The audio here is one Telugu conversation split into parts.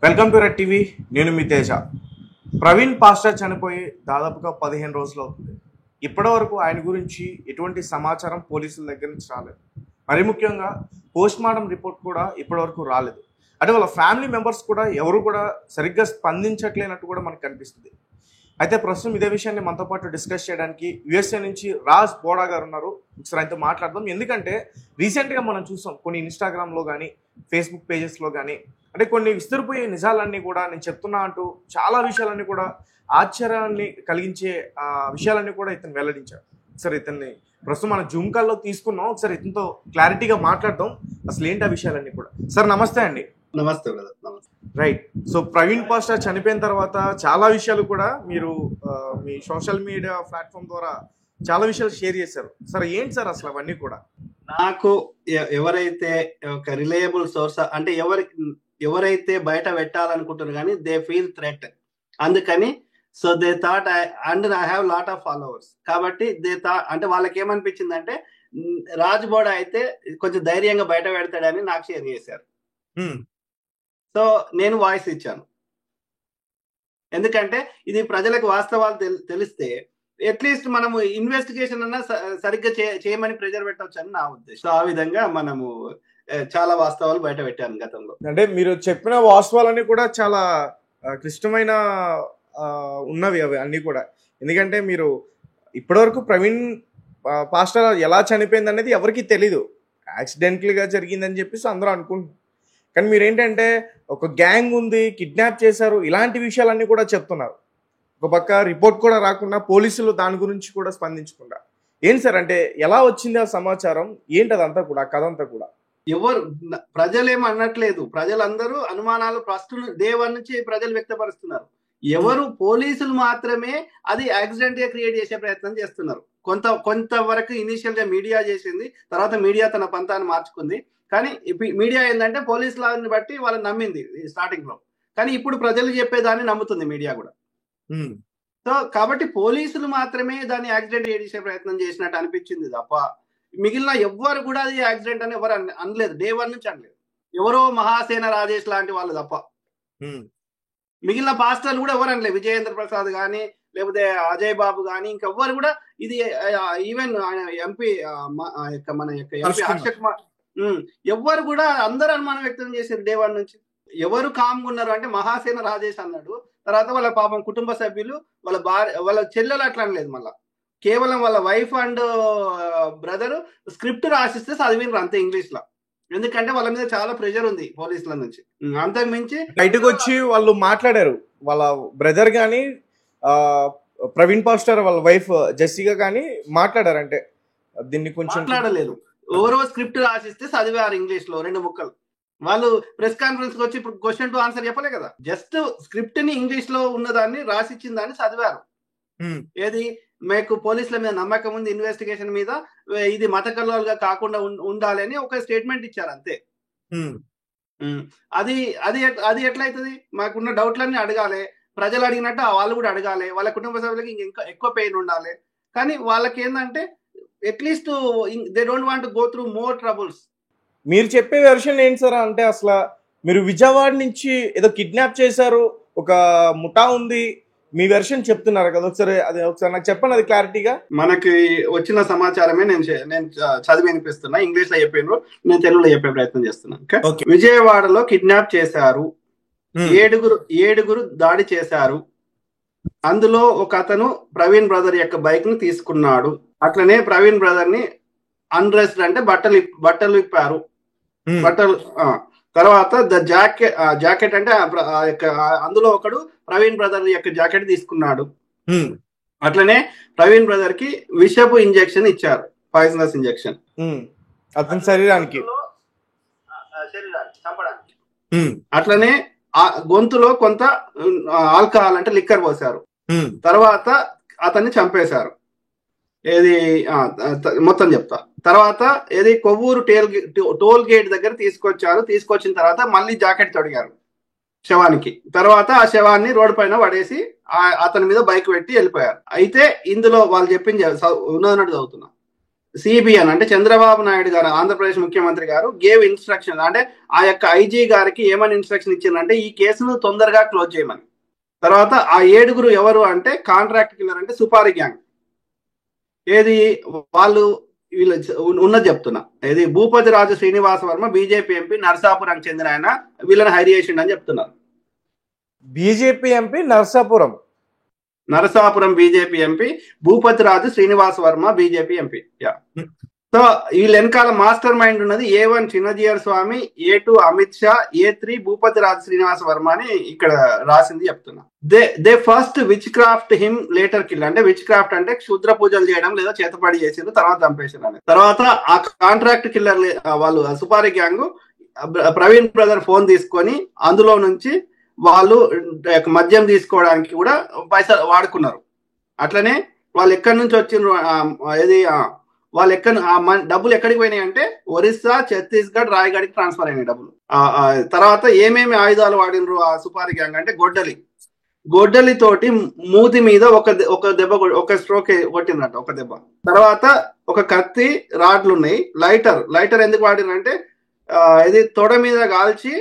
Welcome to red TV. నేను మీ తేజ. ప్రవీణ్ పాస్టర్ చనిపోయి దాదాపుగా 15 రోజులు అవుతుంది. ఇప్పటివరకు ఆయన గురించి ఎటువంటి సమాచారం పోలీసుల దగ్గర నుంచి రాలేదు. మరి ముఖ్యంగా పోస్ట్ మార్టం రిపోర్ట్ కూడా ఇప్పటివరకు రాలేదు. అంటే వాళ్ళ ఫ్యామిలీ మెంబర్స్ కూడా ఎవరు కూడా సరిగ్గా స్పందించట్లేనట్టు కూడా మనకు కనిపిస్తుంది. అయితే ప్రస్తుతం ఇదే విషయాన్ని మనతో పాటు డిస్కస్ చేయడానికి యుఎస్ఏ నుంచి రాజ్ బోడా గారు ఉన్నారు. ఒకసారి ఆయనతో మాట్లాడదాం. ఎందుకంటే రీసెంట్గా మనం చూసాం కొన్ని ఇన్స్టాగ్రామ్లో కానీ ఫేస్బుక్ పేజెస్లో కానీ అంటే కొన్ని విస్తరిపోయే నిజాలన్నీ కూడా నేను చెప్తున్నా అంటూ చాలా విషయాలన్నీ కూడా ఆశ్చర్యాన్ని కలిగించే విషయాలన్నీ కూడా ఇతను వెల్లడించాడు. ఒకసారి ఇతన్ని ప్రస్తుతం మన జూమ్ కాల్లో తీసుకున్నాం. ఒకసారి ఇతనితో క్లారిటీగా మాట్లాడదాం అసలు ఏంటి ఆ విషయాలన్నీ కూడా. సార్ నమస్తే అండి. నమస్తే బ్రదర్. నమస్తే. రైట్. సో ప్రవీణ్ పాస్టర్ చనిపోయిన తర్వాత చాలా విషయాలు కూడా మీరు మీ సోషల్ మీడియా ప్లాట్ఫామ్ ద్వారా చాలా విషయాలు షేర్ చేశారు. సార్ ఏంటి సార్ అసలు అవన్నీ కూడా? నాకు ఎవరైతే ఒక రిలయబుల్ సోర్స్ అంటే ఎవరైతే బయట పెట్టాలనుకుంటారు కానీ దే ఫీల్ థ్రెట్, అందుకని so they thought and I have lot of followers కాబట్టి దే థాట్ అంటే వాళ్ళకి ఏమనిపించింది అంటే రాజ్ బోడా అయితే కొంచెం ధైర్యంగా బయట పెడతాడని నాకు షేర్ చేశారు. సో నేను వాయిస్ ఇచ్చాను. ఎందుకంటే ఇది ప్రజలకు వాస్తవాలు తెలిస్తే అట్లీస్ట్ మనము ఇన్వెస్టిగేషన్ అన్నా సరిగ్గా చేయమని ప్రెజర్ పెట్టవచ్చు అని నా ఉద్దేశం. ఆ విధంగా మనము చాలా వాస్తవాలు బయట పెట్టాను గతంలో. అంటే మీరు చెప్పిన వాస్తవాలన్నీ కూడా చాలా క్లిష్టమైన ఉన్నవి అవి అన్నీ కూడా. ఎందుకంటే మీరు ఇప్పటివరకు ప్రవీణ్ పాస్టర్ ఎలా చనిపోయింది అనేది ఎవరికి తెలీదు. యాక్సిడెంటల్గా జరిగిందని చెప్పేసి అందరూ అనుకుంటున్నారు. కానీ మీరేంటంటే ఒక గ్యాంగ్ ఉంది, కిడ్నాప్ చేశారు, ఇలాంటి విషయాలన్నీ కూడా చెప్తున్నారు. ఒక పక్క రిపోర్ట్ కూడా రాకుండా పోలీసులు దాని గురించి కూడా స్పందించకుండా ఏంటి సార్ అంటే ఎలా వచ్చింది ఆ సమాచారం ఏంటి అదంతా కూడా కథ అంతా కూడా? ఎవరు ప్రజలేం అనట్లేదు. ప్రజలందరూ అనుమానాలు ఫస్ట్ డే 1 నుంచి ప్రజలు వ్యక్తపరుస్తున్నారు. ఎవరు పోలీసులు మాత్రమే అది యాక్సిడెంట్ గా క్రియేట్ చేసే ప్రయత్నం చేస్తున్నారు. కొంతవరకు ఇనిషియల్ గా మీడియా చేసింది, తర్వాత మీడియా తన పంతాన్ని మార్చుకుంది. కానీ మీడియా ఏంటంటే పోలీసులని బట్టి వాళ్ళని నమ్మింది స్టార్టింగ్ లో, కానీ ఇప్పుడు ప్రజలు చెప్పేదాన్ని నమ్ముతుంది మీడియా కూడా. సో కాబట్టి పోలీసులు మాత్రమే దాన్ని యాక్సిడెంట్ చేసే ప్రయత్నం చేసినట్టు అనిపించింది తప్ప మిగిలిన ఎవ్వరు కూడా అది యాక్సిడెంట్ అని ఎవరు అనలేదు. డే 1 నుంచి అనలేదు. ఎవరో మహాసేన రాజేష్ లాంటి వాళ్ళు తప్ప మిగిలిన పాస్టర్లు కూడా ఎవరు అనలేదు. విజయేంద్ర ప్రసాద్ కానీ లేకపోతే అజయ్ బాబు కానీ ఇంకెవ్వరు కూడా ఇది ఈవెన్ ఎంపీ మన యొక్క ఎంపీ హర్ష కుమార్ ఎవ్వరు కూడా అందరూ అనుమానం వ్యక్తం చేశారు డే 1 నుంచి. ఎవరు కామ్గా ఉన్నారు అంటే మహాసేన రాజేష్ అన్నాడు. తర్వాత వాళ్ళ పాపం కుటుంబ సభ్యులు వాళ్ళ భార్య వాళ్ళ చెల్లెలు అట్లా అనలేదు. మళ్ళా కేవలం వాళ్ళ వైఫ్ అండ్ బ్రదర్ స్క్రిప్ట్ రాసిస్తే చదివినరు అంతే ఇంగ్లీష్ లో. ఎందుకంటే వాళ్ళ మీద చాలా ప్రెషర్ ఉంది పోలీసుల నుంచి. అంతకు మించి బయటకు వచ్చి వాళ్ళు మాట్లాడారు. వాళ్ళ బ్రదర్ గాని ప్రవీణ్ పాస్టర్ వాళ్ళ వైఫ్ జెస్సిగా కానీ మాట్లాడారు. అంటే దీన్ని కొంచెం మాట్లాడలేదు. ఎవరో స్క్రిప్ట్ రాసిస్తే చదివారు ఇంగ్లీష్ లో 2 ముక్కలు. వాళ్ళు ప్రెస్ కాన్ఫరెన్స్ కి వచ్చి ఇప్పుడు క్వశ్చన్ టు ఆన్సర్ చెప్పలే కదా, జస్ట్ స్క్రిప్ట్ ని ఇంగ్లీష్ లో ఉన్నదాన్ని రాసిచ్చిన దాన్ని చదివారు. ఏది మీకు పోలీసుల మీద నమ్మకం ఉంది, ఇన్వెస్టిగేషన్ మీద, ఇది మత కలవాలుగా కాకుండా ఉండాలి అని ఒక స్టేట్మెంట్ ఇచ్చారు అంతే. అది అది అది ఎట్లయితుంది? మాకున్న డౌట్లన్నీ అడగాలి, ప్రజలు అడిగినట్టు వాళ్ళు కూడా అడగాలి, వాళ్ళ కుటుంబ సభ్యులకి ఇంకా ఎక్కువ పెయిన్ ఉండాలి. కానీ వాళ్ళకి ఏంటంటే at least they don't want go through more troubles. మీరు చెప్పే వెర్షన్ ఏంటి సార్ అంటే అసలు మీరు విజయవాడ నుంచి ఏదో కిడ్నాప్ చేశారు, ఒక ముఠా ఉంది, మీ వెర్షన్ చెప్తున్నారు కదా, ఒకసారి నాకు చెప్పండి అది క్లారిటీగా. మనకి వచ్చిన సమాచారమే నేను చదివి వినిపిస్తున్నా. ఇంగ్లీష్ లో చెప్పాను, నేను తెలుగులో చెప్పే ప్రయత్నం చేస్తున్నాను. విజయవాడలో కిడ్నాప్ చేశారు, ఏడుగురు దాడి చేశారు. అందులో ఒక అతను ప్రవీణ్ బ్రదర్ యొక్క బైక్ ని తీసుకున్నాడు. అట్లనే ప్రవీణ్ బ్రదర్ ని అన్రెస్ట్ అంటే బట్టలు ఇప్పారు. బట్టలు తర్వాత ద జాకెట్ అంటే అందులో ఒకడు ప్రవీణ్ బ్రదర్ యొక్క జాకెట్ తీసుకున్నాడు. అట్లనే ప్రవీణ్ బ్రదర్ కి విషపు ఇంజెక్షన్ ఇచ్చారు, పాయిజనస్ ఇంజెక్షన్ అతని శరీరానికి చంపడానికి. అట్లనే గొంతులో కొంత ఆల్కహాల్ అంటే లిక్కర్ పోసారు. తర్వాత అతన్ని చంపేశారు. ఏది మొత్తం చెప్తా. తర్వాత ఏది కొవ్వూరు టోల్ గేట్ దగ్గర తీసుకొచ్చిన తర్వాత మళ్ళీ జాకెట్ తొడిగారు శవానికి. తర్వాత ఆ శవాన్ని రోడ్డు పైన పడేసి అతని మీద బైక్ పెట్టి వెళ్ళిపోయారు. అయితే ఇందులో వాళ్ళు చెప్పింది ఉన్నదన్నట్టు చదువుతున్నా. సిబిఎన్ అంటే చంద్రబాబు నాయుడు గారు, ఆంధ్రప్రదేశ్ ముఖ్యమంత్రి గారు గేవ్ ఇన్స్ట్రక్షన్, అంటే ఆ యొక్క ఐజీ గారికి ఏమని ఇన్స్ట్రక్షన్ ఇచ్చిందంటే ఈ కేసును తొందరగా క్లోజ్ చేయమని. తర్వాత ఆ 7 ఎవరు అంటే కాంట్రాక్ట్ కిల్లర్ అంటే సుపారీ గ్యాంగ్. ఏది వాళ్ళు వీళ్ళు ఉన్నది చెప్తున్నా, ఏది భూపతి రాజు శ్రీనివాస వర్మ బీజేపీ ఎంపీ నరసాపురం చెందిన ఆయన వీళ్ళని హైర్ చేసిండని చెప్తున్నారు. BJP MP Narasapuram BJP MP Bhupathi Raju Srinivasa Varma BJP MP. So వీళ్ళ వెనకాల మాస్టర్ మైండ్ ఉన్నది A1 చిన్నజీయర్ స్వామి, A2 అమిత్ షా, A3 భూపతి రాజు శ్రీనివాస వర్మ అని ఇక్కడ రాసింది చెప్తున్నా. They first which craft him later kill, అంటే విచ్ క్రాఫ్ట్ అంటే క్షుద్ర పూజలు చేయడం లేదా చేతపడి చేసారు తర్వాత చంపేసారు అని. తర్వాత ఆ కాంట్రాక్ట్ కిల్లర్ వాళ్ళు supari gang Praveen brother phone తీసుకొని అందులో నుంచి వాళ్ళు మద్యం తీసుకోవడానికి కూడా పైసలు వాడుకున్నారు. అట్లనే వాళ్ళు ఎక్కడి నుంచి వచ్చిండ్రు, ఏది వాళ్ళు డబ్బులు ఎక్కడికి పోయినాయి అంటే ఒరిస్సా, ఛత్తీస్గఢ్, రాయగఢ్కి ట్రాన్స్ఫర్ అయినాయి డబ్బులు. తర్వాత ఏమేమి ఆయుధాలు వాడినరు ఆ సుపారీ గ్యాంగ్ అంటే గొడ్డలి తోటి మూతి మీద ఒక దెబ్బ, ఒక స్ట్రోక్ కొట్టిందంట, ఒక దెబ్బ. తర్వాత ఒక కత్తి, రాడ్లు ఉన్నాయి. లైటర్ ఎందుకు వాడినంటే ఇది తొడ మీద కాల్చి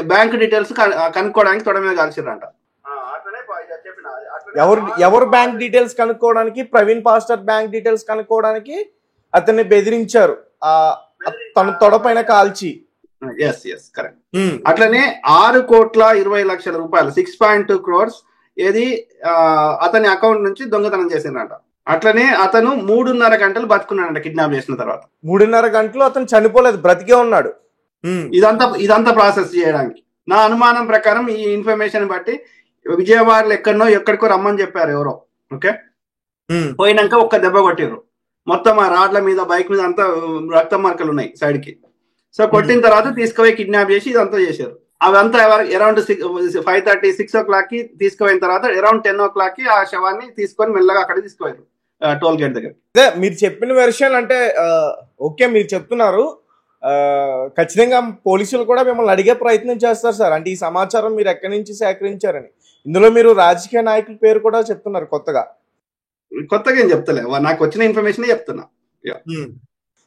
బ్యాంక్ డీటెయిల్స్ కనుక్కోవడానికి తొడ మీద కాల్చిరంట. ఎవరు బ్యాంక్ డీటెయిల్స్ కనుక్కోవడానికి? ప్రవీణ్ పాస్టర్ బ్యాంక్ డీటెయిల్స్ కనుక్కోవడానికి అతన్ని బెదిరించారు తన తొడపైన కాల్చి. కరెక్ట్. అట్లనే 6,20,00,000 రూపాయలు 6.2 crores ఏది అతని అకౌంట్ నుంచి దొంగతనం చేసిందంట. అట్లనే అతను 3.5 గంటలు బతుకున్నాడంట కిడ్నాప్ చేసిన తర్వాత. 3.5 గంటలు అతను చనిపోలేదు, బ్రతికే ఉన్నాడు. ఇదంతా ప్రాసెస్ చేయడానికి నా అనుమానం ప్రకారం ఈ ఇన్ఫర్మేషన్ బట్టి విజయవాడలో ఎక్కడికో రమ్మని చెప్పారు ఎవరో. ఓకే, పోయినాక ఒక్క దెబ్బ కొట్టిర్రు. మొత్తం ఆ రాడ్ల మీద, బైక్ మీద అంతా రక్త మార్కలు ఉన్నాయి సైడ్ కి. సో కొట్టిన తర్వాత తీసుకుపోయి కిడ్నాప్ చేసి ఇదంతా చేశారు. అవంతా అరౌండ్ 5:30, 6 o'clock కి తీసుకుపోయిన తర్వాత అరౌండ్ 10 o'clock కి ఆ శవాన్ని తీసుకొని మెల్లగా అక్కడ తీసుకుపోయారు టోల్ గేట్ దగ్గర. మీరు చెప్పిన వెర్షన్ అంటే ఓకే, మీరు చెప్తున్నారు ఖచ్చితంగా పోలీసులు కూడా మిమ్మల్ని అడిగే ప్రయత్నం చేస్తారు సార్, అంటే ఈ సమాచారం మీరు ఎక్కడి నుంచి సేకరించారని. ఇందులో మీరు రాజకీయ నాయకుల పేరు కూడా చెప్తున్నారు. కొత్తగా ఏం చెప్తలే, నాకు వచ్చిన ఇన్ఫర్మేషన్ చెప్తున్నా.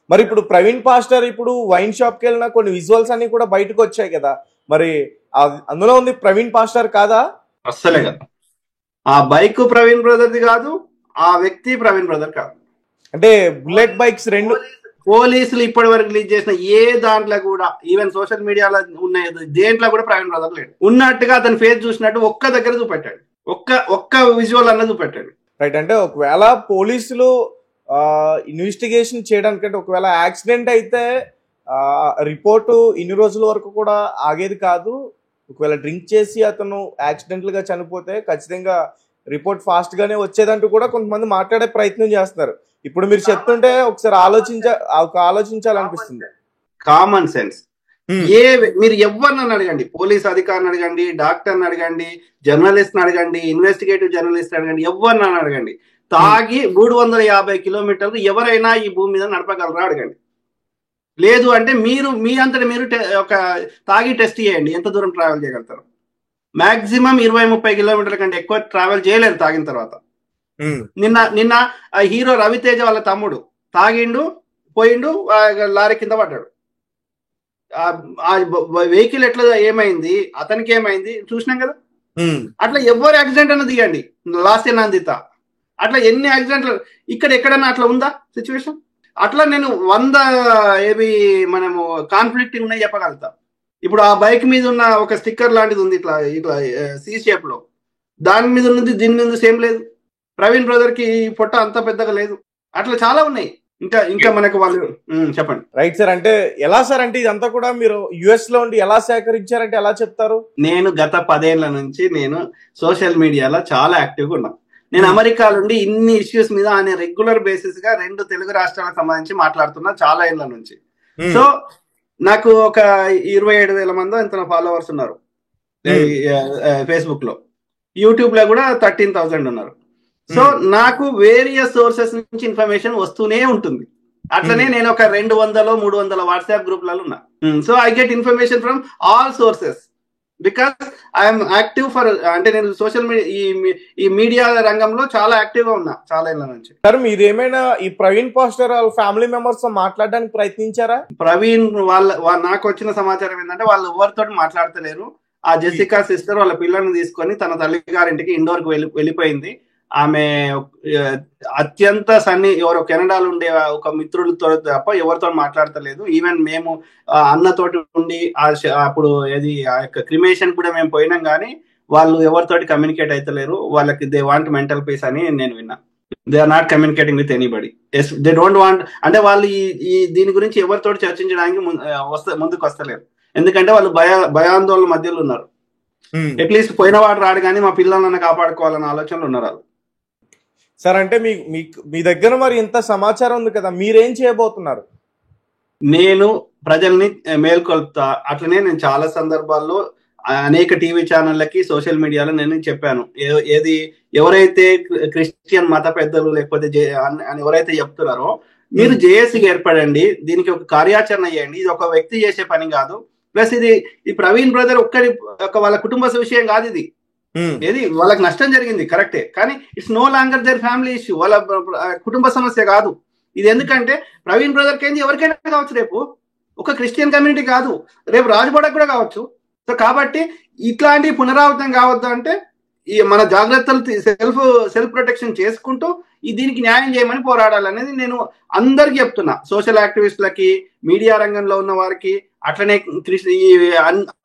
మరి ఇప్పుడు ప్రవీణ్ పాస్టర్ ఇప్పుడు వైన్ షాప్ కి వెళ్ళిన కొన్ని విజువల్స్ అన్ని కూడా బయటకు వచ్చాయి కదా, మరి అందులో ఉంది ప్రవీణ్ పాస్టర్ కాదా? అస్సలే కదా, ఆ బైక్ ప్రవీణ్ బ్రదర్ది కాదు, ఆ వ్యక్తి ప్రవీణ్ బ్రదర్ కాదు. అంటే బుల్లెట్ బైక్స్ రెండు పోలీసులు ఇప్పటి వరకు రిలీజ్ చేసిన ఏ దాంట్లో కూడా, ఈవెన్ సోషల్ మీడియాలో ఉన్న దేంట్లో కూడా ప్రవీణ్ బ్రదర్ లేడు. ఉన్నట్టుగా అతని ఫేస్ చూసినట్టు ఒక్క దగ్గర చూపెట్టాడు, ఒక్క విజువల్ అన్న చూపెట్టాడు. రైట్. అంటే ఒకవేళ పోలీసులు ఇన్వెస్టిగేషన్ చేయడానికంటే ఒకవేళ యాక్సిడెంట్ అయితే రిపోర్టు ఇన్ని రోజుల వరకు కూడా ఆగేది కాదు. ఒకవేళ డ్రింక్ చేసి అతను యాక్సిడెంటల్ గా చనిపోతే ఖచ్చితంగా రిపోర్ట్ ఫాస్ట్ గానే వచ్చేదంటూ కూడా కొంతమంది మాట్లాడే ప్రయత్నం చేస్తున్నారు. ఇప్పుడు మీరు చెప్తుంటే ఒకసారి ఆలోచించాలనిపిస్తుంది. Common sense. మీరు ఎవరిని అడగండి, పోలీస్ అధికారిని అడగండి, డాక్టర్ని అడగండి, జర్నలిస్ట్ అడగండి, ఇన్వెస్టిగేటివ్ జర్నలిస్ట్ అడగండి, ఎవరిని అడగండి, తాగి 350 కిలోమీటర్లు ఎవరైనా ఈ భూమి మీద నడపగలరా అడగండి. లేదు అంటే మీరు మీ అంతటా మీరు ఒక తాగి టెస్ట్ చేయండి, ఎంత దూరం ట్రావెల్ చేయగలుగుతారు. మాక్సిమం 20-30 కిలోమీటర్ల కంటే ఎక్కువ ట్రావెల్ చేయలేరు తాగిన తర్వాత. నిన్న హీరో రవితేజ వాళ్ళ తమ్ముడు తాగిండు, పోయిండు, లారీ కింద పడ్డాడు. ఆ వెహికల్ ఎట్లా ఏమైంది, అతనికి ఏమైంది చూసినాం కదా. అట్లా ఎవరు యాక్సిడెంట్ అన్న తీయండి, లాస్ట్ నందిత అట్లా ఎన్ని యాక్సిడెంట్లు ఇక్కడ ఎక్కడన్నా అట్లా ఉందా సిచ్యువేషన్? అట్లా నేను 100 మనము కాన్ఫ్లిక్ట్ ఉన్నాయి చెప్పగలుగుతా. ఇప్పుడు ఆ బైక్ మీద ఉన్న ఒక స్టిక్కర్ లాంటిది ఉంది, ఇట్లా సి షేప్ లో, దాని మీద ఉన్నది దీని మీద సేమ్ లేదు. ప్రవీణ్ బ్రదర్ కి పొట్ట అంత పెద్దగా లేదు. అట్లా చాలా ఉన్నాయి. ఇంకా మనకు వాళ్ళు చెప్పండి. Right sir. అంటే ఎలా సార్, అంటే ఇదంతా కూడా మీరు యుఎస్ లో ఉండి ఎలా సేకరించారంటే ఎలా చెప్తారు? నేను గత 10 ఏళ్ల నుంచి నేను సోషల్ మీడియాలో చాలా యాక్టివ్గా ఉన్నా. నేను అమెరికా నుండి ఇన్ని ఇష్యూస్ మీద ఆయన రెగ్యులర్ బేసిస్ గా 2 తెలుగు రాష్ట్రాలకు సంబంధించి మాట్లాడుతున్నా చాలా ఏళ్ల నుంచి. సో నాకు ఒక 27,000 మంది ఎంత ఫాలోవర్స్ ఉన్నారు ఫేస్బుక్ లో, యూట్యూబ్ లో కూడా 13,000 ఉన్నారు. సో నాకు వేరియస్ సోర్సెస్ నుంచి ఇన్ఫర్మేషన్ వస్తూనే ఉంటుంది. అట్లనే నేను ఒక 200-300 వాట్సాప్ గ్రూప్లలో ఉన్నా. So I get information from all sources. Because I'm active for, అంటే నేను సోషల్ మీడియా ఈ మీడియా రంగంలో చాలా యాక్టివ్ గా ఉన్నా చాలా ఏళ్ళ నుంచి. సార్ మీరు ఏమైనా ఈ ప్రవీణ్ పాస్టర్ వాళ్ళ ఫ్యామిలీ మెంబర్స్ తో మాట్లాడడానికి ప్రయత్నించారా? ప్రవీణ్ నాకు వచ్చిన సమాచారం ఏంటంటే వాళ్ళు ఎవరితో మాట్లాడతలేరు. ఆ జెసికా సిస్టర్ వాళ్ళ పిల్లల్ని తీసుకొని తన తల్లి గారింటికి ఇండోర్ కి వెళ్ళిపోయింది. ఆమె అత్యంత ఎవరో కెనడాలో ఉండే ఒక మిత్రులతో తప్ప ఎవరితో మాట్లాడతలేదు. ఈవెన్ మేము అన్నతోటి ఉండి అప్పుడు ఏది ఆ యొక్క క్రిమేషన్ కూడా మేము పోయినాం, కానీ వాళ్ళు ఎవరితోటి కమ్యూనికేట్ అవుతలేరు. వాళ్ళకి దే వాంట్ మెంటల్ పీస్ అని నేను విన్నా. They are not communicating with anybody. They don't want, అంటే వాళ్ళు ఈ దీని గురించి ఎవరితో చర్చించడానికి ముందుకు వస్తలేరు. ఎందుకంటే వాళ్ళు భయాందోళన మధ్యలో ఉన్నారు. అట్లీస్ట్ పోయిన వాడు రాడు కానీ మా పిల్లలను కాపాడుకోవాలన్న ఆలోచనలు ఉన్నారు వాళ్ళు. సార్ అంటే మీ దగ్గర మరి ఇంత సమాచారం ఉంది కదా, మీరేం చేయబోతున్నారు? నేను ప్రజల్ని మేల్కొల్పుతా. అట్లనే నేను చాలా సందర్భాల్లో అనేక టీవీ ఛానళ్ళకి సోషల్ మీడియాలో నేను చెప్పాను, ఏది ఎవరైతే క్రిస్టియన్ మత పెద్దలు లేకపోతే ఎవరైతే చెప్తున్నారో మీరు జేఏసీకి ఏర్పడండి, దీనికి ఒక కార్యాచరణ చేయండి. ఇది ఒక వ్యక్తి చేసే పని కాదు. ప్లస్ ఇది ప్రవీణ్ బ్రదర్ వాళ్ళ కుటుంబ విషయం కాదు. ఇది ఏది వాళ్ళకి నష్టం జరిగింది కరెక్టే, కానీ it's no longer their family issue, వాళ్ళ కుటుంబ సమస్య కాదు ఇది. ఎందుకంటే ప్రవీణ్ బ్రదర్ కేంది ఎవరికైనా కావచ్చు, రేపు ఒక క్రిస్టియన్ కమ్యూనిటీ కాదు, రేపు రాజుబోడకు కూడా కావచ్చు. సో కాబట్టి ఇట్లాంటి పునరావృతం కావద్దు అంటే మన జాగ్రత్తలు సెల్ఫ్ ప్రొటెక్షన్ చేసుకుంటూ దీనికి న్యాయం చేయమని పోరాడాలనేది నేను అందరికి చెప్తున్నా. సోషల్ యాక్టివిస్టులకి, మీడియా రంగంలో ఉన్న వారికి, అట్లనే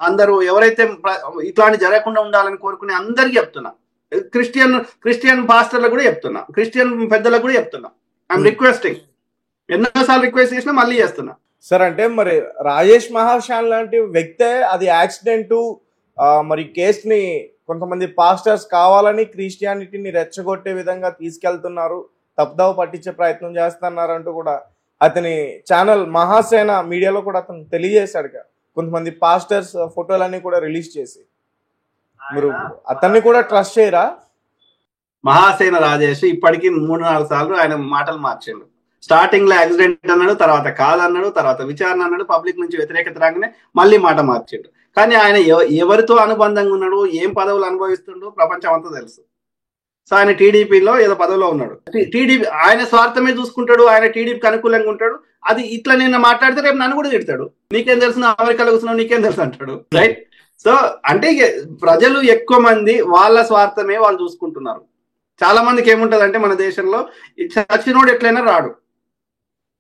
అందరూ ఎవరైతే ఇట్లాంటి జరగకుండా ఉండాలని కోరుకునే అందరికి చెప్తున్నా. క్రిస్టియన్ పాస్టర్లకు కూడా చెప్తున్నా, క్రిస్టియన్ పెద్దలకు కూడా చెప్తున్నా. ఐఎమ్ రిక్వెస్టింగ్, ఎన్నోసార్లు రిక్వెస్ట్ చేసినా మళ్ళీ చేస్తున్నా. సార్ అంటే మరి రాజేష్ మహాశాన్ లాంటి వ్యక్తే అది యాక్సిడెంట్, మరి కేసుని కొంతమంది పాస్టర్స్ కావాలని క్రిస్టియానిటీని రెచ్చగొట్టే విధంగా తీసుకెళ్తున్నారు, తప్పుదావ పట్టించే ప్రయత్నం చేస్తున్నారు అంటూ కూడా అతని ఛానల్ మహాసేన మీడియాలో కూడా అతను తెలియజేశాడు. కొంతమంది పాస్టర్స్ ఫోటోలన్నీ కూడా రిలీజ్ చేసి, మీరు అతన్ని కూడా ట్రస్ట్ చేయరా? మహాసేన రాజేష్ ఇప్పటికీ 3-4 సార్లు ఆయన మాటలు మార్చిండు. స్టార్టింగ్ లో యాక్సిడెంట్ అన్నాడు, తర్వాత కాదన్నాడు, తర్వాత విచారణ అన్నాడు, పబ్లిక్ నుంచి వ్యతిరేకత రాగానే మళ్ళీ మాట మార్చిండు. కానీ ఆయన ఎవరితో అనుబంధంగా ఉన్నాడు, ఏం పదవులు అనుభవిస్తుండో ప్రపంచం అంతా తెలుసు. సో ఆయన టీడీపీలో ఏదో పదవిలో ఉన్నాడు. టీడీపీ ఆయన స్వార్థమే చూసుకుంటాడు, ఆయన టీడీపీకి అనుకూలంగా ఉంటాడు. అది ఇట్లా నేను మాట్లాడితే రేపు నన్ను కూడా తిడతాడు, నీకేం తెలుసు అమెరికాలో కూర్చున్నావు నీకేం తెలుసు అంటాడు, రైట్? సో అంటే ప్రజలు ఎక్కువ మంది వాళ్ళ స్వార్థమే వాళ్ళు చూసుకుంటున్నారు. చాలా మందికి ఏముంటది అంటే మన దేశంలో చచ్చినోడు ఎట్లయినా రాడు,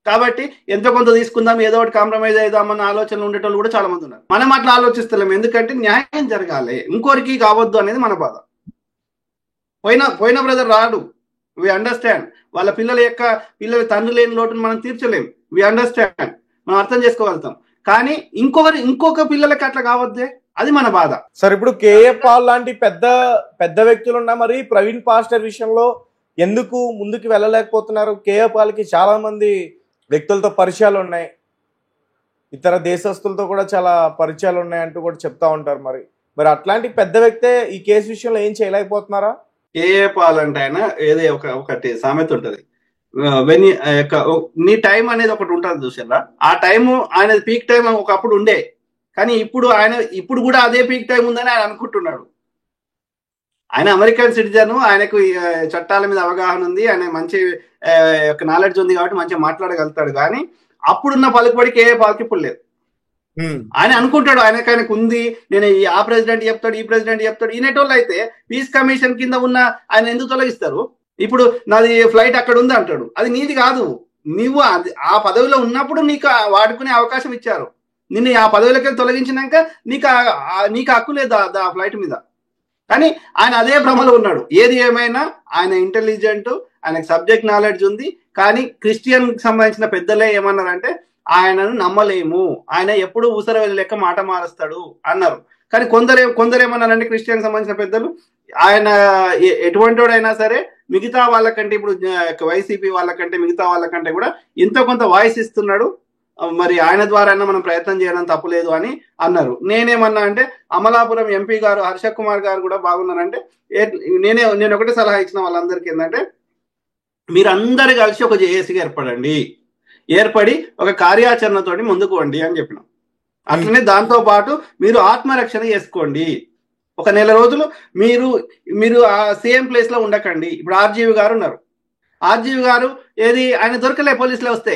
కాబట్టి ఎంతో కొంత తీసుకుందాం, ఏదో ఒకటి కాంప్రమైజ్ అవుదామన్న ఆలోచనలు ఉండేటోళ్ళు కూడా చాలా మంది ఉన్నారు. మనం అట్లా ఆలోచిస్తలేము, ఎందుకంటే న్యాయం జరగాలి, ఇంకోరికి కావద్దు అనేది మన బాధ. పోయిన బ్రదర్ రాడు, వి అండర్స్టాండ్. వాళ్ళ పిల్లల తండ్రి లేని లోటును మనం తీర్చలేం, వి అండర్స్టాండ్, మనం అర్థం చేసుకోగలుగుతాం. కానీ ఇంకొక పిల్లలకి అట్లా కావద్దే, అది మన బాధ. సార్ ఇప్పుడు కేఏ పాల్ లాంటి పెద్ద వ్యక్తులు ఉన్నా మరి ప్రవీణ్ పాస్టర్ విషయంలో ఎందుకు ముందుకు వెళ్ళలేకపోతున్నారు? కేఏ పాల్కి చాలా మంది వ్యక్తులతో పరిచయాలు ఉన్నాయి, ఇతర దేశస్తులతో కూడా చాలా పరిచయాలు ఉన్నాయి అంటూ కూడా చెప్తా ఉంటారు. మరి అట్లాంటి పెద్ద వ్యక్తే ఈ కేసు విషయంలో ఏం చేయలేకపోతున్నారా? కేఏ పాల్ అంటే ఆయన ఏదో ఒకటి సామెత ఉంటది, నీ టైం అనేది ఒకటి ఉంటుంది చూసారా, ఆ టైము ఆయన పీక్ టైం ఒకప్పుడు ఉండే, కానీ ఇప్పుడు కూడా అదే పీక్ టైం ఉందని ఆయన అనుకుంటున్నాడు. ఆయన అమెరికన్ సిటిజన్, ఆయనకు చట్టాల మీద అవగాహన ఉంది, ఆయన మంచి నాలెడ్జ్ ఉంది కాబట్టి మంచిగా మాట్లాడగలుగుతాడు. కానీ అప్పుడున్న పలుకుబడికి ఏ పాలకి ఇప్పుడు లేదు. ఆయన అనుకుంటాడు ఆయనకు ఉంది, నేను ఆ ప్రెసిడెంట్ చెప్తాడు, ఈ ప్రెసిడెంట్ చెప్తాడు. ఈనేటోళ్ళు అయితే పీస్ కమిషన్ కింద ఉన్న ఆయన ఎందుకు తొలగిస్తారు? ఇప్పుడు నాది ఫ్లైట్ అక్కడ ఉంది అంటాడు, అది నీది కాదు. నువ్వు ఆ పదవిలో ఉన్నప్పుడు నీకు వాడుకునే అవకాశం ఇచ్చారు, నిన్ను ఆ పదవిలోకి తొలగించినాక నీకు హక్కు లేదు ఆ ఫ్లైట్ మీద. కానీ ఆయన అదే భ్రమలో ఉన్నాడు. ఏది ఏమైనా ఆయన ఇంటెలిజెంట్, ఆయనకు సబ్జెక్ట్ నాలెడ్జ్ ఉంది. కానీ క్రిస్టియన్ సంబంధించిన పెద్దలే ఏమన్నారంటే ఆయనను నమ్మలేము, ఆయన ఎప్పుడు ఊసర వెళ్ళి లెక్క మాట మారుస్తాడు అన్నారు. కానీ కొందరు ఏమన్నారంటే క్రిస్టియన్ సంబంధించిన పెద్దలు, ఆయన ఎటువంటి వాడైనా సరే మిగతా వాళ్ళకంటే, ఇప్పుడు వైసీపీ వాళ్ళకంటే మిగతా వాళ్ళకంటే కూడా ఎంతో కొంత వాయిస్ ఇస్తున్నాడు, మరి ఆయన ద్వారా మనం ప్రయత్నం చేయడం తప్పులేదు అని అన్నారు. నేనేమన్నా అంటే అమలాపురం ఎంపీ గారు హర్ష కుమార్ గారు కూడా బాగున్నారంటే నేను ఒకటే సలహా ఇచ్చిన వాళ్ళందరికీ ఏంటంటే, మీరందరూ కలిసి ఒక జేఏసీగా ఏర్పడి ఒక కార్యాచరణతోటి ముందుకు వండి అని చెప్పినాం. అట్లనే దాంతో పాటు మీరు ఆత్మరక్షణ చేసుకోండి. ఒక నెల రోజులు మీరు మీరు ఆ సేమ్ ప్లేస్ లో ఉండకండి. ఇప్పుడు ఆర్జీవి గారు ఉన్నారు. ఆర్జీవి గారు ఏది ఆయన దొరకలే పోలీసులు వస్తే,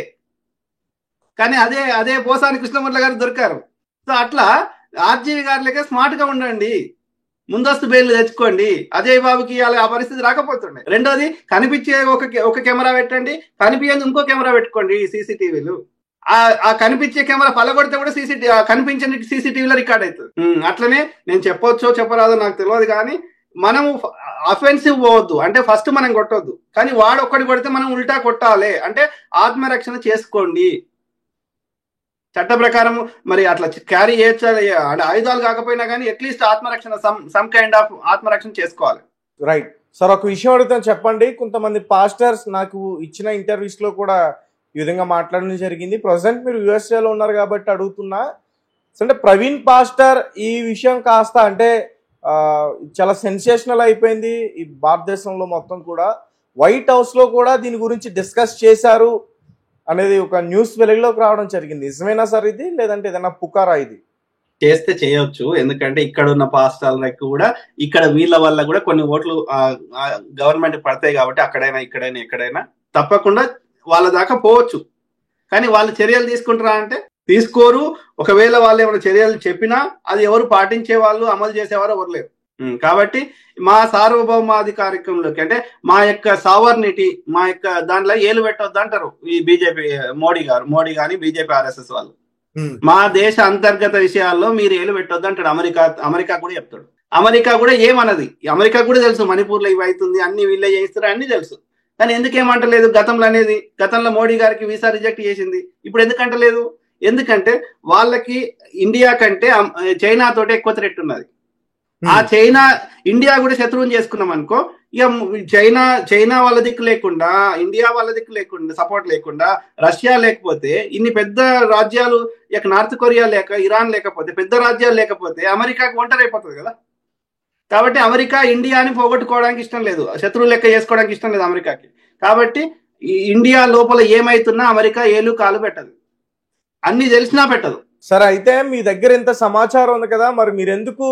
కానీ అదే అదే పోసాని కృష్ణమూర్తి గారు దొరికారు. సో అట్లా ఆర్జీవి గారి లెక్క స్మార్ట్ గా ఉండండి, ముందస్తు బెయిల్ తెచ్చుకోండి. అజయ్ బాబుకి ఆ పరిస్థితి రాకపోతుండే. రెండోది, కనిపించే ఒక కెమెరా పెట్టండి, కనిపించేది ఇంకో కెమెరా పెట్టుకోండి సీసీటీవీలు. ఆ కనిపించే కెమెరా పలగొడితే కూడా కనిపించని సీసీటీవీలో రికార్డ్ అవుతుంది. అట్లనే నేను చెప్పొచ్చో చెప్పరాదో నాకు తెలియదు, కానీ మనము అఫెన్సివ్ పోవద్దు. అంటే ఫస్ట్ మనం కొట్టొద్దు, కానీ వాడు ఒక్కడి కొడితే మనం ఉల్టా కొట్టాలి. అంటే ఆత్మరక్షణ చేసుకోండి. చట్ట ప్రకారం మరి అట్లా క్యారీ చేయొచ్చా, అంటే ఆయుధాలు కాకపోయినా కానీ అట్లీస్ట్ ఆత్మరక్షణ సమ్ కైండ్ ఆఫ్ ఆత్మరక్షణ చేసుకోవాలి. రైట్ సార్, ఒక విషయం అడుగుతాను చెప్పండి. కొంతమంది పాస్టర్స్ నాకు ఇచ్చిన ఇంటర్వ్యూస్ లో కూడా ఈ విధంగా మాట్లాడడం జరిగింది. ప్రజెంట్ మీరు యుఎస్ఏలో ఉన్నారు కాబట్టి అడుగుతున్నా, అంటే ప్రవీణ్ పాస్టర్ ఈ విషయం కాస్త అంటే చాలా సెన్సేషనల్ అయిపోయింది ఈ భారతదేశంలో మొత్తం కూడా. వైట్ హౌస్ లో కూడా దీని గురించి డిస్కస్ చేశారు అనేది ఒక న్యూస్ వెలుగులోకి రావడం జరిగింది. నిజమేనా సార్ ఇది, లేదంటే ఏదైనా పుకారా ఇది? చేస్తే చేయొచ్చు, ఎందుకంటే ఇక్కడ ఉన్న పాస్టర్లకు కూడా ఇక్కడ వీళ్ళ వల్ల కూడా కొన్ని ఓట్లు గవర్నమెంట్ పడతాయి కాబట్టి అక్కడైనా ఇక్కడైనా ఎక్కడైనా తప్పకుండా వాళ్ళ దాకా పోవచ్చు. కానీ వాళ్ళు చర్యలు తీసుకుంటారా అంటే తీసుకోరు. ఒకవేళ వాళ్ళు ఏమైనా చర్యలు చెప్పినా అది ఎవరు పాటించే వాళ్ళు, అమలు చేసేవారు ఎవరు లేరు. కాబట్టి మా సార్వభౌమాధికారికంలోకి, అంటే మా యొక్క సావర్నిటీ, మా యొక్క దాంట్లో ఏలు పెట్టొద్దు అంటారు ఈ బీజేపీ మోడీ గాని బీజేపీ ఆర్ఎస్ఎస్ వాళ్ళు. మా దేశ అంతర్గత విషయాల్లో మీరు ఏలు పెట్టొద్దు అంటాడు. అమెరికా కూడా చెప్తాడు. అమెరికా కూడా ఏమన్నది, అమెరికా కూడా తెలుసు మణిపూర్లో ఇవి అవుతుంది, అన్ని వీళ్ళే చేయిస్తారు అన్ని తెలుసు. కానీ ఎందుకేమంటలేదు గతంలో మోడీ గారికి వీసా రిజెక్ట్ చేసింది, ఇప్పుడు ఎందుకంటలేదు? ఎందుకంటే వాళ్ళకి ఇండియా కంటే చైనా తోటి ఎక్కువ థ్రెట్ ఉన్నది. ఆ ఇండియా కూడా శత్రువుని చేసుకున్నాం అనుకో, ఇక చైనా వాళ్ళ దిక్కు లేకుండా, ఇండియా వాళ్ళ దిక్కు లేకుండా, సపోర్ట్ లేకుండా, రష్యా లేకపోతే, ఇన్ని పెద్ద రాజ్యాలు, ఇక నార్త్ కొరియా లేక, ఇరాన్ లేకపోతే, పెద్ద రాజ్యాలు లేకపోతే అమెరికాకు ఒంటరి అయిపోతుంది కదా. కాబట్టి అమెరికా ఇండియాని పోగొట్టుకోవడానికి ఇష్టం లేదు, శత్రువు లెక్క చేసుకోవడానికి ఇష్టం లేదు అమెరికాకి. కాబట్టి ఇండియా లోపల ఏమైతున్నా అమెరికా ఏలు కాలు పెట్టదు, అన్ని తెలిసినా పెట్టదు. సరే, అయితే మీ దగ్గర ఇంత సమాచారం ఉంది కదా, మరి మీరెందుకు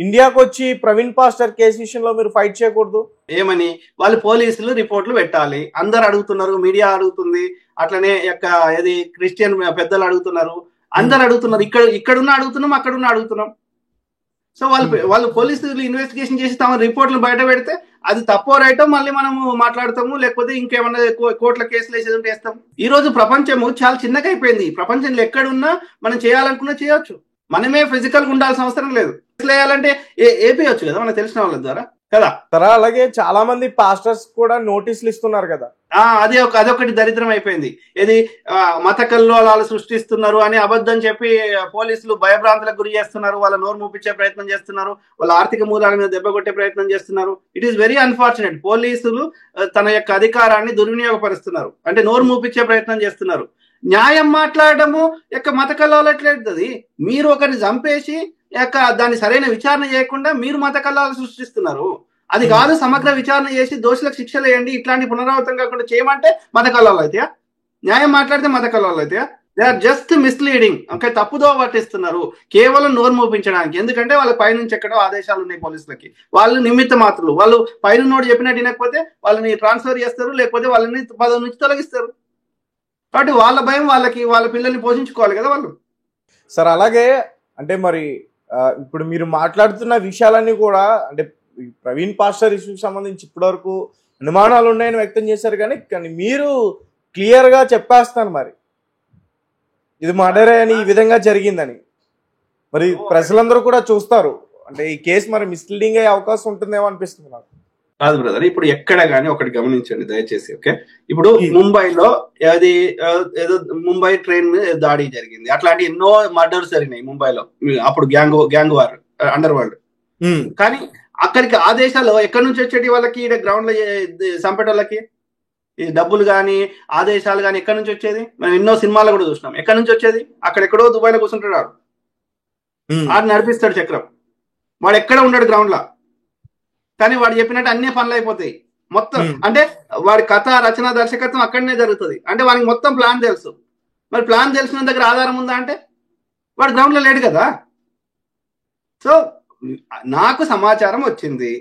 ఇండియాకు వచ్చి ప్రవీణ్ పాస్టర్ కేసు విషయంలో మీరు ఫైట్ చేయకూడదు? ఏమని వాళ్ళు పోలీసులు రిపోర్ట్లు పెట్టాలి, అందరు అడుగుతున్నారు, మీడియా అడుగుతుంది, అట్లనే ఏది క్రిస్టియన్ పెద్దలు అడుగుతున్నారు, అందరు అడుగుతున్నారు, ఇక్కడున్న అడుగుతున్నాం, అక్కడున్న అడుగుతున్నాం. సో వాళ్ళు పోలీసులు ఇన్వెస్టిగేషన్ చేసి తమ రిపోర్ట్లు బయట పెడితే అది తప్పో రైటో మళ్ళీ మనము మాట్లాడతాము, లేకపోతే ఇంకేమన్నా కోర్టుల కేసులు వేసేది ఉంటే వేస్తాం. ఈ రోజు ప్రపంచము చాలా చిన్నగా అయిపోయింది. ప్రపంచంలో ఎక్కడున్నా మనం చేయాలనుకున్నా చేయొచ్చు, మనమే ఫిజికల్ గా ఉండాల్సిన అవసరం లేదు. వేయాలంటే ఏపీయొచ్చు కదా మనకు తెలిసిన వాళ్ళ ద్వారా కదా. అలాగే చాలా మంది పాస్టర్స్ కూడా నోటీసులు ఇస్తున్నారు కదా. అదొకటి దరిద్రం అయిపోయింది. ఇది మత కల్లోలాలు సృష్టిస్తున్నారు అని అబద్ధం చెప్పి పోలీసులు భయభ్రాంతులకు గురి చేస్తున్నారు, వాళ్ళ నోరు మూపించే ప్రయత్నం చేస్తున్నారు, వాళ్ళ ఆర్థిక మూలాల మీద దెబ్బ కొట్టే ప్రయత్నం చేస్తున్నారు. It is very unfortunate. పోలీసులు తన యొక్క అధికారాన్ని దుర్వినియోగపరుస్తున్నారు, అంటే నోరు మూపించే ప్రయత్నం చేస్తున్నారు. న్యాయం మాట్లాడము మత కల్లోలట్లేదు. మీరు ఒకరిని చంపేసి దాన్ని సరైన విచారణ చేయకుండా మీరు మత కల్లాలు సృష్టిస్తున్నారు. అది కాదు, సమగ్ర విచారణ చేసి దోషులకు శిక్షలు వేయండి, ఇట్లాంటి పునరావృతం కాకుండా చేయమంటే మత కల్లాలు అయితే, న్యాయం మాట్లాడితే మత కల్లాలు అయితే. They are just misleading. తప్పుదో పట్టిస్తున్నారు కేవలం నోరు మోపించడానికి. ఎందుకంటే వాళ్ళ పైనుంచి ఎక్కడో ఆదేశాలు ఉన్నాయి పోలీసులకి, వాళ్ళు నిమిత్త మాత్రులు. వాళ్ళు పైన నోడు చెప్పినట్టు వినకపోతే వాళ్ళని ట్రాన్స్ఫర్ చేస్తారు, లేకపోతే వాళ్ళని పదవి నుంచి తొలగిస్తారు. కాబట్టి వాళ్ళ భయం వాళ్ళకి, వాళ్ళ పిల్లల్ని పోషించుకోవాలి కదా వాళ్ళు. సార్, అలాగే అంటే మరి ఇప్పుడు మీరు మాట్లాడుతున్న విషయాలన్నీ కూడా, అంటే ప్రవీణ్ పాస్టర్ ఇష్యూకి సంబంధించి ఇప్పటివరకు అనుమానాలు ఉన్నాయని వ్యక్తం చేశారు, కానీ మీరు క్లియర్గా చెప్పేస్తాను మరి ఇది మర్డరే అని, ఈ విధంగా జరిగిందని. మరి ప్రజలందరూ కూడా చూస్తారు, అంటే ఈ కేసు మరి మిస్లీడింగ్ అయ్యే అవకాశం ఉంటుందేమో అనిపిస్తుంది నాకు. కాదు బ్రదర్, ఇప్పుడు ఎక్కడ కానీ ఒకటి గమనించండి దయచేసి. ఓకే, ఇప్పుడు ముంబైలో ఏదో ముంబై ట్రైన్ మీద దాడి జరిగింది, అట్లాంటి ఎన్నో మర్డర్స్ జరిగినాయి ముంబైలో. అప్పుడు గ్యాంగ్ వార్, అండర్ వరల్డ్. కానీ అక్కడికి ఆదేశాలు ఎక్కడి నుంచి వచ్చేటి వాళ్ళకి, గ్రౌండ్ లో చంపేటోళ్ళకి ఈ డబ్బులు కానీ ఆదేశాలు కానీ ఎక్కడి నుంచి వచ్చేది? మనం ఎన్నో సినిమాలు కూడా చూసినాం. ఎక్కడి నుంచి వచ్చేది? అక్కడెక్కడో దుబాయ్లో కూర్చుంటాడు ఆడు నడిపిస్తాడు చక్రం, వాడు ఎక్కడ ఉన్నాడు గ్రౌండ్ లా, కానీ వాడు చెప్పినట్టు అన్ని పనులు అయిపోతాయి మొత్తం. అంటే వాడి కథ, రచన, దర్శకత్వం అక్కడనే జరుగుతుంది. అంటే వానికి మొత్తం ప్లాన్ తెలుసు. మరి ప్లాన్ తెలిసిన దగ్గర ఆధారం ఉందా అంటే వాడు గ్రౌండ్ లో లేడు కదా. సో నాకు సమాచారం వచ్చింది,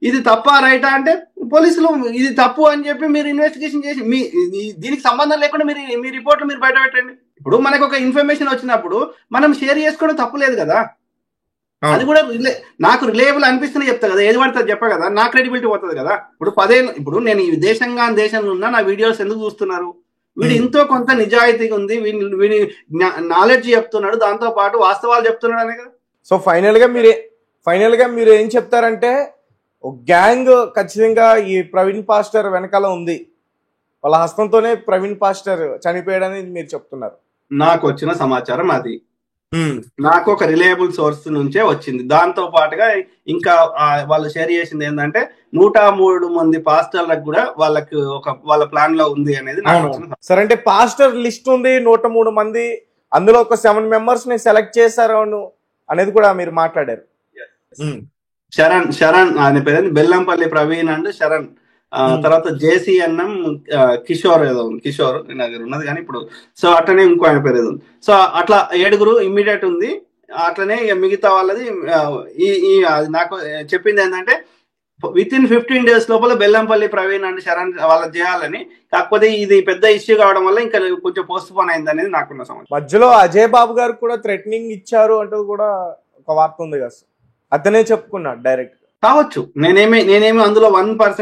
ఇది తప్ప రైటా అంటే పోలీసులు ఇది తప్పు అని చెప్పి మీరు ఇన్వెస్టిగేషన్ చేసి దీనికి సంబంధం లేకుండా మీ రిపోర్ట్లు మీరు బయట పెట్టండి. ఇప్పుడు మనకు ఒక ఇన్ఫర్మేషన్ వచ్చినప్పుడు మనం షేర్ చేసుకోవడం తప్పు లేదు కదా. అది కూడా నాకు రిలేయబుల్ అనిపిస్తుంది చెప్తా కదా, ఏది పడుతుంది చెప్ప కదా, నా క్రెడిబిలిటీ పోతుంది కదా. ఇప్పుడు నేను ఈ దేశంలో ఉన్నా నా వీడియోస్ ఎందుకు చూస్తున్నారు? వీడు ఎంతో కొంత నిజాయితీగా ఉంది, వీడి నాలెడ్జ్ చెప్తున్నాడు, దాంతో పాటు వాస్తవాలు చెప్తున్నాడు అనే కదా. సో ఫైనల్ గా మీరు ఏం చెప్తారంటే గ్యాంగ్ ఖచ్చితంగా ఈ ప్రవీణ్ పాస్టర్ వెనకాల ఉంది, వాళ్ళ హస్తంతోనే ప్రవీణ్ పాస్టర్ చనిపోయాడని మీరు చెప్తున్నారు. నాకు వచ్చిన సమాచారం అది, నాకు ఒక రిలయబుల్ సోర్స్ నుంచే వచ్చింది. దాంతో పాటుగా ఇంకా వాళ్ళు షేర్ చేసింది ఏంటంటే 103 మంది పాస్టర్లకు కూడా వాళ్ళ ప్లాన్ లో ఉంది అనేది. సరే, అంటే పాస్టర్ లిస్ట్ ఉంది 103 మంది, అందులో ఒక 7 మెంబర్స్ ని సెలెక్ట్ చేశారు అనేది కూడా మీరు మాట్లాడారు. శరణ్ ఆయన పేరు బెల్లంపల్లి ప్రవీణ్ అండ్ శరణ్, తర్వాత జేసీ అన్నం కిషోర్ ఏదో కిషోర్ నా దగ్గర ఉన్నది కానీ ఇప్పుడు. సో అట్లనే ఇంకో ఆయన పేరు ఏదో. సో అట్లా 7 ఇమ్మీడియట్ ఉంది. అట్లనే మిగతా వాళ్ళది నాకు చెప్పింది ఏంటంటే విత్ ఇన్ 15 days లోపల బెల్లంపల్లి ప్రవీణ్ అండ్ శరణ్ వాళ్ళకి చేయాలని. కాకపోతే ఇది పెద్ద ఇష్యూ కావడం వల్ల ఇంకా కొంచెం పోస్ట్ పోన్ అయింది అనేది నాకున్న సమాచారం. మధ్యలో అజయ్ బాబు గారు కూడా థ్రెటనింగ్ ఇచ్చారు అంటూ కూడా ఒక వార్త ఉంది కదా, అతనే చెప్పుకున్నాడు డైరెక్ట్. కావచ్చు, నేనేమి అందులో 1%